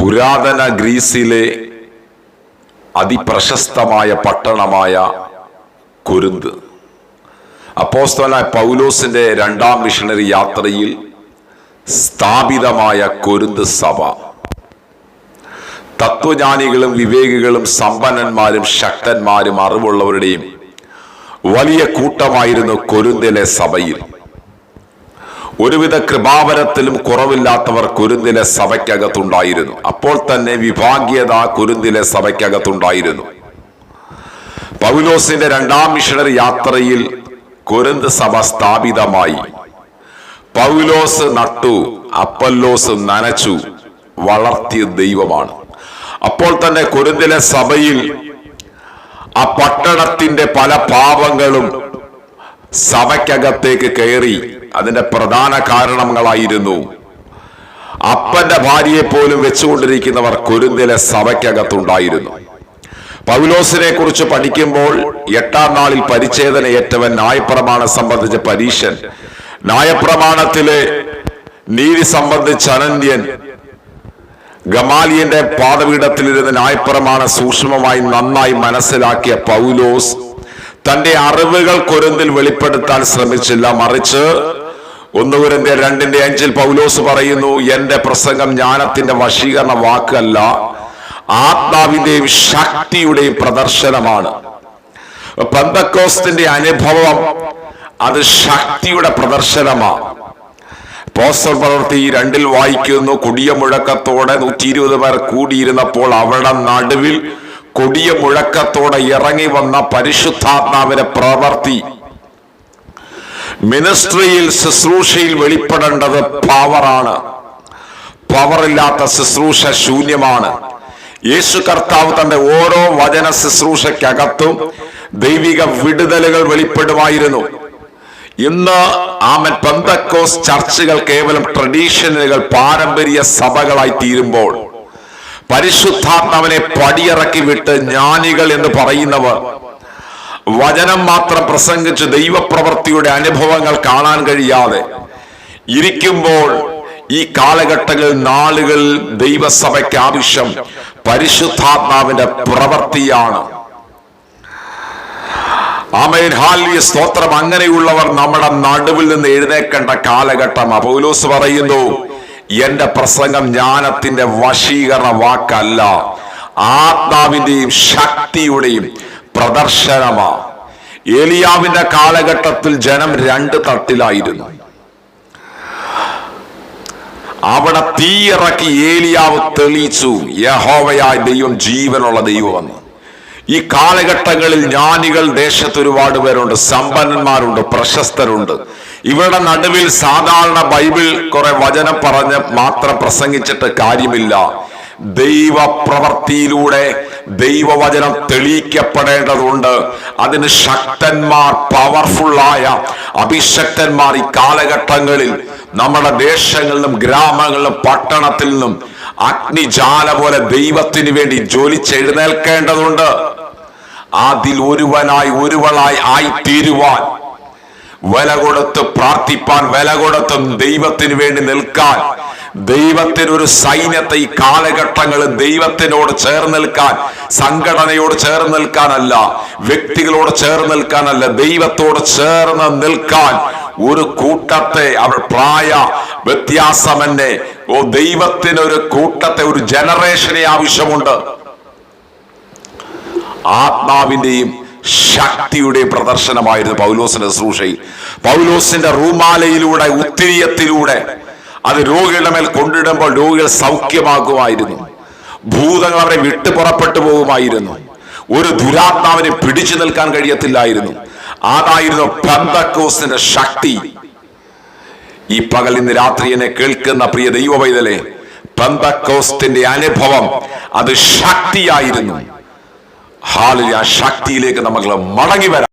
പുരാതന ഗ്രീസിലെ അതിപ്രശസ്തമായ പട്ടണമായ കൊരിന്ത്. അപ്പോസ്തലനായ പൗലോസിന്റെ രണ്ടാം മിഷണറി യാത്രയിൽ സ്ഥാപിതമായ കൊരിന്ത് സഭ തത്വജ്ഞാനികളും വിവേകികളും സമ്പന്നന്മാരും ശക്തന്മാരും അറിവുള്ളവരുടെയും വലിയ കൂട്ടമായിരുന്നു കൊരിന്തിലെ സഭയിൽ. ഒരുവിധ കൃപാവരത്തിലും കുറവില്ലാത്തവർ കൊരിന്തിലെ സഭയ്ക്കകത്തുണ്ടായിരുന്നു. അപ്പോൾ തന്നെ വിഭാഗീയത കൊരിന്തിലെ സഭയ്ക്കകത്തുണ്ടായിരുന്നു. പൗലോസിന്റെ രണ്ടാം മിഷണറി യാത്രയിൽ കൊരിന്ത് സഭ സ്ഥാപിതമായി. പൗലോസ് നട്ടു, അപ്പല്ലോസ് നനച്ചു, വളർത്തിയ ദൈവമാണ്. അപ്പോൾ തന്നെ കൊരിന്തിലെ സഭയിൽ ആ പട്ടണത്തിന്റെ പല പാപങ്ങളും സഭയ്ക്കകത്തേക്ക് കയറി. അതിന്റെ പ്രധാന കാരണങ്ങളായിരുന്നു അപ്പന്റെ ഭാര്യയെ പോലും വെച്ചുകൊണ്ടിരിക്കുന്നവർ കൊരിന്തിലെ സഭയ്ക്കകത്തുണ്ടായിരുന്നു. പൗലോസിനെ കുറിച്ച് പഠിക്കുമ്പോൾ 8-ാം നാളിൽ പരിച്ഛേദന ഏറ്റവൻ, ന്യായപ്രമാണം സംബന്ധിച്ച പരീശൻ, ന്യായപ്രമാണത്തിലെ നീതി സംബന്ധിച്ച അനന്യൻ, ഗമാലിയന്റെ പാദപീഠത്തിലിരുന്ന് ന്യായപ്രമാണം സൂക്ഷ്മമായി നന്നായി മനസ്സിലാക്കിയ പൗലോസ് തന്റെ അറിവുകൾ കൊരിന്തിൽ വെളിപ്പെടുത്താൻ ശ്രമിച്ചില്ല. മറിച്ച് 1 കൊരിന്ത്യർ 2:5 പൗലോസ് പറയുന്നു, എന്റെ പ്രസംഗം ജ്ഞാനത്തിന്റെ വശീകരണ വാക്കല്ല, ആത്മാവിന്റെയും ശക്തിയുടെയും പ്രദർശനമാണ്. പെന്തക്കോസ്തിന്റെ അനുഭവം അത് ശക്തിയുടെ പ്രദർശനമാണ്. അപ്പോസ്തല പ്രവൃത്തി 2 വായിക്കുന്നു, കൊടിയ മുഴക്കത്തോടെ 120 പേർ കൂടിയിരുന്നപ്പോൾ അവരുടെ നടുവിൽ കൊടിയ മുഴക്കത്തോടെ ഇറങ്ങി വന്ന പരിശുദ്ധാത്മാവിന്റെ പ്രവൃത്തി. മിനിസ്ട്രിയിൽ, ശുശ്രൂഷയിൽ വെളിപ്പെടേണ്ടത് പവറാണ്. പവറില്ലാത്ത ശുശ്രൂഷ ശൂന്യമാണ്. യേശു കർത്താവ് തന്റെ ഓരോ വചന ശുശ്രൂഷയ്ക്കകത്തും ദൈവിക വിടുതലുകൾ വെളിപ്പെടുമായിരുന്നു. ഇന്ന് പെന്തക്കോസ് ചർച്ചുകൾ കേവലം ട്രഡീഷനുകൾ, പാരമ്പര്യ സഭകളായി തീരുമ്പോൾ പരിശുദ്ധാത്മാവിനെ പടിയിറക്കി വിട്ട് ജ്ഞാനികൾ എന്ന് പറയുന്നവർ വചനം മാത്രം പ്രസംഗിച്ച് ദൈവപ്രവൃത്തിയുടെ അനുഭവങ്ങൾ കാണാൻ കഴിയാതെ ഇരിക്കുമ്പോൾ ഈ കാലഘട്ടങ്ങളിൽ, നാളുകളിൽ ദൈവസഭയ്ക്ക് ആവശ്യം പരിശുദ്ധാത്മാവിന്റെ പ്രവൃത്തിയാണ്. ആമേൻ, ഹല്ലേലൂയ, സ്തോത്രം. അങ്ങനെയുള്ളവർ നമ്മുടെ നടുവിൽ നിന്ന് എഴുന്നേൽക്കേണ്ട കാലഘട്ടം. പൗലോസ് പറയുന്നു, എന്റെ പ്രസംഗം ജ്ഞാനത്തിന്റെ വശീകരണ വാക്കല്ല, ആത്മാവിന്റെയും ശക്തിയുടെയും പ്രദർശനമാ. ഏലിയാവിന്റെ കാലഘട്ടത്തിൽ ജനം 2 തട്ടിലായിരുന്നു. അവിടെ തീയിറക്കി ഏലിയാവ് തെളിയിച്ചു, യഹോവയായ ദൈവം ജീവനുള്ള ദൈവമെന്ന്. ഈ കാലഘട്ടങ്ങളിൽ ജ്ഞാനികൾ ദേശത്ത് ഒരുപാട് പേരുണ്ട്, സമ്പന്നന്മാരുണ്ട്, പ്രശസ്തരുണ്ട്. ഇവരുടെ നടുവിൽ സാധാരണ ബൈബിൾ കുറെ വചനം പറഞ്ഞ് മാത്രം പ്രസംഗിച്ചിട്ട് കാര്യമില്ല. ദൈവപ്രവൃത്തിയിലൂടെ ദൈവവചനം തെളിയിക്കപ്പെടേണ്ടതുണ്ട്. അതിന് ശക്തന്മാർ, പവർഫുള്ളായ അഭിഷക്തന്മാർ ഈ കാലഘട്ടങ്ങളിൽ നമ്മുടെ ദേശങ്ങളിലും ഗ്രാമങ്ങളിലും പട്ടണത്തിൽ നിന്നും അഗ്നിജാല പോലെ ദൈവത്തിന് വേണ്ടി ജ്വലിച്ചെഴുന്നേൽക്കേണ്ടതുണ്ട്. അതിൽ ഒരുവനായി ആയിത്തീരുവാൻ, വില കൊടുത്ത് പ്രാർത്ഥിപ്പാൻ, വില കൊടുത്ത് ദൈവത്തിന് വേണ്ടി നിൽക്കാൻ, ദൈവത്തിനൊരു സൈന്യത്തെ ഈ കാലഘട്ടങ്ങളിൽ ദൈവത്തിനോട് ചേർന്ന് നിൽക്കാൻ, സംഘടനയോട് ചേർന്ന് നിൽക്കാനല്ല, വ്യക്തികളോട് ചേർന്ന് നിൽക്കാനല്ല, ദൈവത്തോട് ചേർന്ന് നിൽക്കാൻ ഒരു കൂട്ടത്തെ, അവർ പ്രായ വ്യത്യാസമെന്നെ, ദൈവത്തിനൊരു കൂട്ടത്തെ, ഒരു ജനറേഷനെ ആവശ്യമുണ്ട്. ആത്മാവിന്റെയും ശക്തിയുടെയും പ്രദർശനമായിരുന്നു പൗലോസിന്റെ ശുശ്രൂഷയിൽ. പൗലോസിന്റെ റൂമാലയിലൂടെ, ഉത്തിരിയത്തിലൂടെ അത് രോഗികളുടെ മേൽ കൊണ്ടിടുമ്പോൾ രോഗികൾ സൗഖ്യമാകുമായിരുന്നു. ഭൂതങ്ങൾ അവരെ വിട്ടു പുറപ്പെട്ടു പോകുമായിരുന്നു. ഒരു ദുരാത്മാവിനെ പിടിച്ചു നിൽക്കാൻ കഴിയത്തില്ലായിരുന്നു. അതായിരുന്നു പെന്തക്കോസ്തിന്റെ ശക്തി. ഈ പകൽ, ഇന്ന് രാത്രി എന്നെ കേൾക്കുന്ന പ്രിയ ദൈവ പൈതലേ, പെന്തക്കോസ്തിന്റെ അനുഭവം അത് ശക്തിയായിരുന്നു. ഹല്ലേലൂയ, ശക്തിയിലേക്ക് നമുക്ക് മടങ്ങി വരാം.